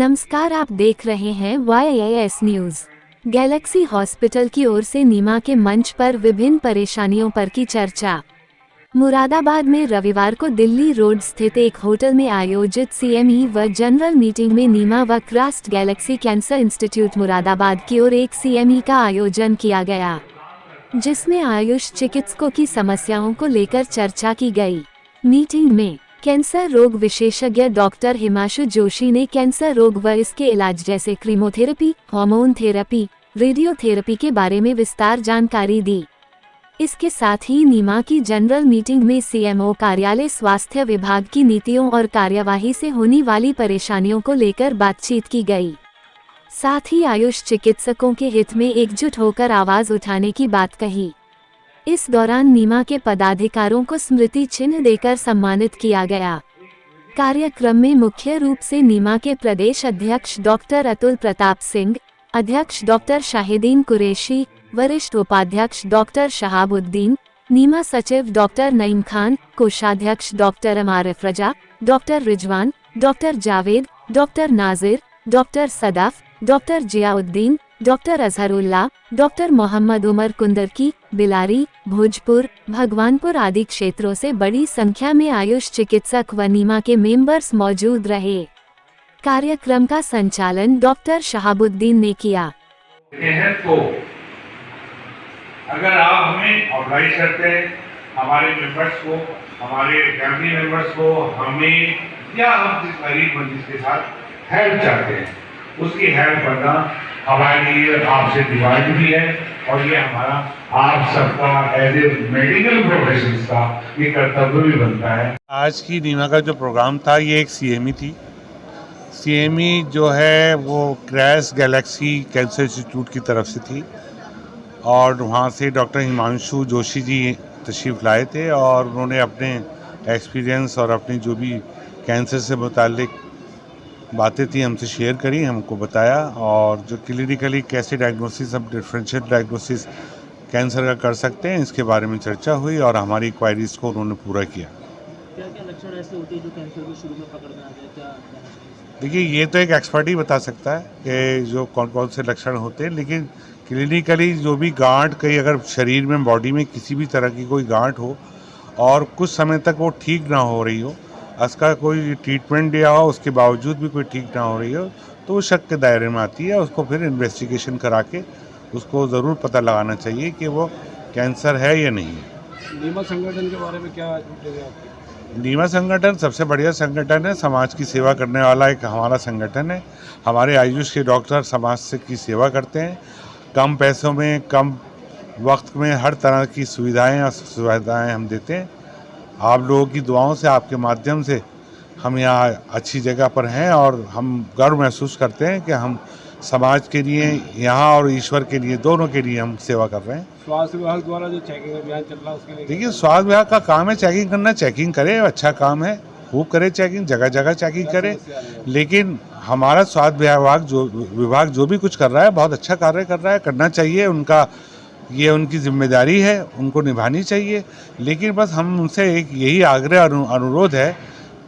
नमस्कार, आप देख रहे हैं YAS न्यूज। गैलेक्सी हॉस्पिटल की ओर से नीमा के मंच पर विभिन्न परेशानियों पर की चर्चा। मुरादाबाद में रविवार को दिल्ली रोड स्थित एक होटल में आयोजित CME व जनरल मीटिंग में नीमा व क्रास्ट गैलेक्सी कैंसर इंस्टीट्यूट मुरादाबाद की ओर एक CME का आयोजन किया गया, जिसमें आयुष चिकित्सकों की समस्याओं को लेकर चर्चा की गई। मीटिंग में कैंसर रोग विशेषज्ञ डॉक्टर हिमांशु जोशी ने कैंसर रोग व इसके इलाज जैसे कीमोथेरेपी, हार्मोन थेरेपी, रेडियोथेरेपी के बारे में विस्तार जानकारी दी। इसके साथ ही नीमा की जनरल मीटिंग में CMO कार्यालय स्वास्थ्य विभाग की नीतियों और कार्यवाही से होने वाली परेशानियों को लेकर बातचीत की गई। साथ ही आयुष चिकित्सकों के हित में एकजुट होकर आवाज उठाने की बात कही। इस दौरान नीमा के पदाधिकारों को स्मृति चिन्ह देकर सम्मानित किया गया। कार्यक्रम में मुख्य रूप से नीमा के प्रदेश अध्यक्ष डॉक्टर अतुल प्रताप सिंह, अध्यक्ष डॉक्टर शाहिदीन कुरैशी, वरिष्ठ उपाध्यक्ष डॉक्टर शहाबुद्दीन, नीमा सचिव डॉक्टर नईम खान, कोषाध्यक्ष doctor Amarif Raza, doctor Rizwan, doctor Javed, doctor Nazir, doctor Sadaf, doctor Ziauddin, doctor Azharullah, doctor Mohammad Umar Kundarki, Bilari, Bhojpur, Bhagwanpur आदि क्षेत्रों से बड़ी संख्या में आयुष चिकित्सक व नीमा के मेंबर्स मौजूद रहे। कार्यक्रम का संचालन डॉक्टर शहाबुद्दीन ने किया। तो अगर आप हमें ऑब्लाइज करते हैं, हमारे मेंबर्स को, हमारे फैमिली मेंबर्स को, हमें या हम जिस गरीब मरीज के साथ हेल्प चाहते हैं, उसकी हेल्प करना हमारे लिए आपसे डिमांड भी है और ये हमारा आप सबका एज ए मेडिकल प्रोफेशनल्स का ये कर्तव्य भी बनता है। आज की नीमा का जो प्रोग्राम था ये एक CME थी। CME जो है वो क्रैश गैलेक्सी कैंसर इंस्टीट्यूट की तरफ से थी और वहाँ से डॉक्टर हिमांशु जोशी जी तशरीफ़ लाए थे और उन्होंने अपने एक्सपीरियंस और अपनी जो भी कैंसर से मुताल्लिक बातें थी हमसे शेयर करी, हमको बताया और जो क्लिनिकली कैसे डायग्नोसिस, हम डिफरेंशियल डायग्नोसिस कैंसर का कर सकते हैं, इसके बारे में चर्चा हुई और हमारी क्वायरीज को उन्होंने पूरा किया। क्या लक्षण ऐसे होते हैं जो कैंसर को शुरू में पकड़ में आ जाए? क्या देखिए, ये तो एक एक्सपर्ट ही बता सकता है कि जो कौन कौन से लक्षण होते हैं, लेकिन क्लिनिकली जो भी गांठ कहीं अगर शरीर में, बॉडी में किसी भी तरह की कोई गांठ हो और कुछ समय तक वो ठीक ना हो रही हो, उसका कोई ट्रीटमेंट दिया हो, उसके बावजूद भी कोई ठीक ना हो रही हो, तो वो शक के दायरे में आती है। उसको फिर इन्वेस्टिगेशन करा के उसको ज़रूर पता लगाना चाहिए कि वो कैंसर है या नहीं है। नीमा संगठन के बारे में क्या? नीमा संगठन सबसे बढ़िया संगठन है, समाज की सेवा करने वाला एक हमारा संगठन है। हमारे आयुष के डॉक्टर समाज से की सेवा करते हैं, कम पैसों में, कम वक्त में हर तरह की सुविधाएं और सुविधाएं हम देते हैं। आप लोगों की दुआओं से, आपके माध्यम से हम यहाँ अच्छी जगह पर हैं और हम गर्व महसूस करते हैं कि हम समाज के लिए यहाँ और ईश्वर के लिए, दोनों के लिए हम सेवा कर रहे हैं। स्वास्थ्य विभाग द्वारा जो चेकिंग अभियान चल रहा है उसके लिए देखिए, स्वास्थ्य विभाग का काम है चेकिंग करना, चेकिंग करे, अच्छा काम है, खूब करे चेकिंग, जगह जगह चेकिंग करे। लेकिन हमारा स्वास्थ्य विभाग जो भी कुछ कर रहा है बहुत अच्छा कार्य कर रहा है, करना चाहिए, उनका ये उनकी जिम्मेदारी है, उनको निभानी चाहिए। लेकिन बस हम उनसे एक यही आग्रह अनुरोध है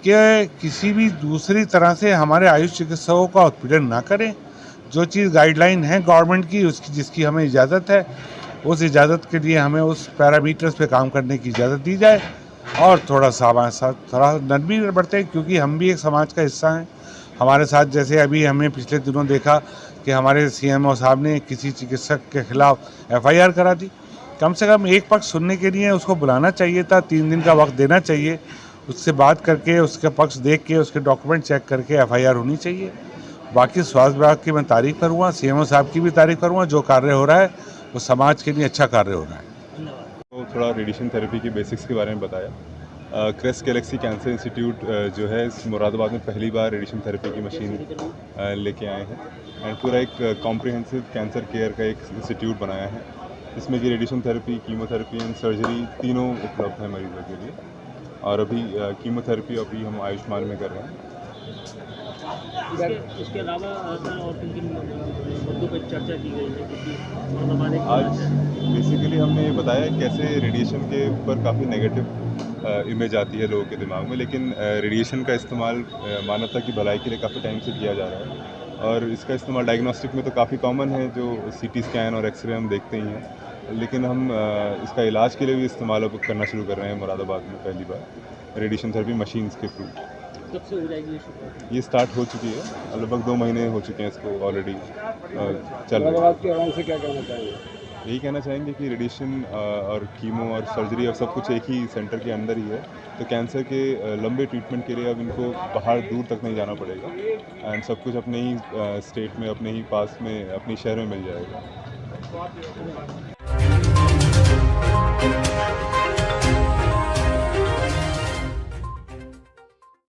कि किसी भी दूसरी तरह से हमारे आयुष चिकित्सकों का उत्पीड़न ना करें। जो चीज़ गाइडलाइन है गवर्नमेंट की, उसकी जिसकी हमें इजाज़त है, उस इजाज़त के लिए हमें उस पैरामीटर्स पे काम करने की इजाज़त दी जाए और थोड़ा नरमी बरतें, क्योंकि हम भी एक समाज का हिस्सा हैं। हमारे साथ जैसे अभी हमें पिछले दिनों देखा कि हमारे CMO साहब ने किसी चिकित्सक के खिलाफ FIR करा दी। कम से कम एक पक्ष सुनने के लिए उसको बुलाना चाहिए था, 3 दिन का वक्त देना चाहिए, उससे बात करके, उसके पक्ष देख के, उसके डॉक्यूमेंट चेक करके FIR होनी चाहिए। बाकी स्वास्थ्य विभाग की मैं तारीफ करूँगा, CMO साहब की भी तारीफ करूँगा। जो कार्य हो रहा है वो समाज के लिए अच्छा कार्य हो रहा है। तो थोड़ा रेडिएशन थेरेपी के बेसिक्स के बारे में बताया। क्रैश गैलेक्सी कैंसर इंस्टीट्यूट जो है मुरादाबाद में पहली बार रेडिएशन थेरेपी की मशीन लेके आए हैं एंड पूरा एक कॉम्प्रिहेंसिव कैंसर केयर का एक इंस्टीट्यूट बनाया है, जिसमें कि radiation therapy, chemotherapy and surgery तीनों उपलब्ध है मरीजों के लिए। और अभी कीमोथेरेपी अभी हम आयुष्मान में कर रहे हैं। इसके अलावा और किन मुद्दों पर चर्चा की गई है? आज बेसिकली हमने बताया कैसे रेडिएशन के ऊपर काफ़ी नेगेटिव इमेज आती है लोगों के दिमाग में, लेकिन रेडिएशन का इस्तेमाल मानवता की भलाई के लिए काफ़ी टाइम से किया जा रहा है और इसका इस्तेमाल डायग्नोस्टिक में तो काफ़ी कॉमन है, जो सीटी स्कैन और एक्सरे हम देखते ही हैं, लेकिन हम इसका इलाज के लिए भी इस्तेमाल अब करना शुरू कर रहे हैं मुरादाबाद में पहली बार रेडिएशन थेरेपी मशीन्स के थ्रू। कब से हो जाएगी ये शुरू? ये स्टार्ट हो चुकी है, लगभग 2 महीने हो चुके हैं इसको ऑलरेडी चल रहा है। मुरादाबाद के आराम से क्या कहना चाहेंगे? यही कहना चाहेंगे कि रेडिएशन और कीमो और सर्जरी और सब कुछ एक ही सेंटर के अंदर ही है, तो कैंसर के लंबे ट्रीटमेंट के लिए अब इनको बाहर दूर तक नहीं जाना पड़ेगा एंड सब कुछ अपने ही स्टेट में, अपने ही पास में, अपने शहर में मिल जाएगा।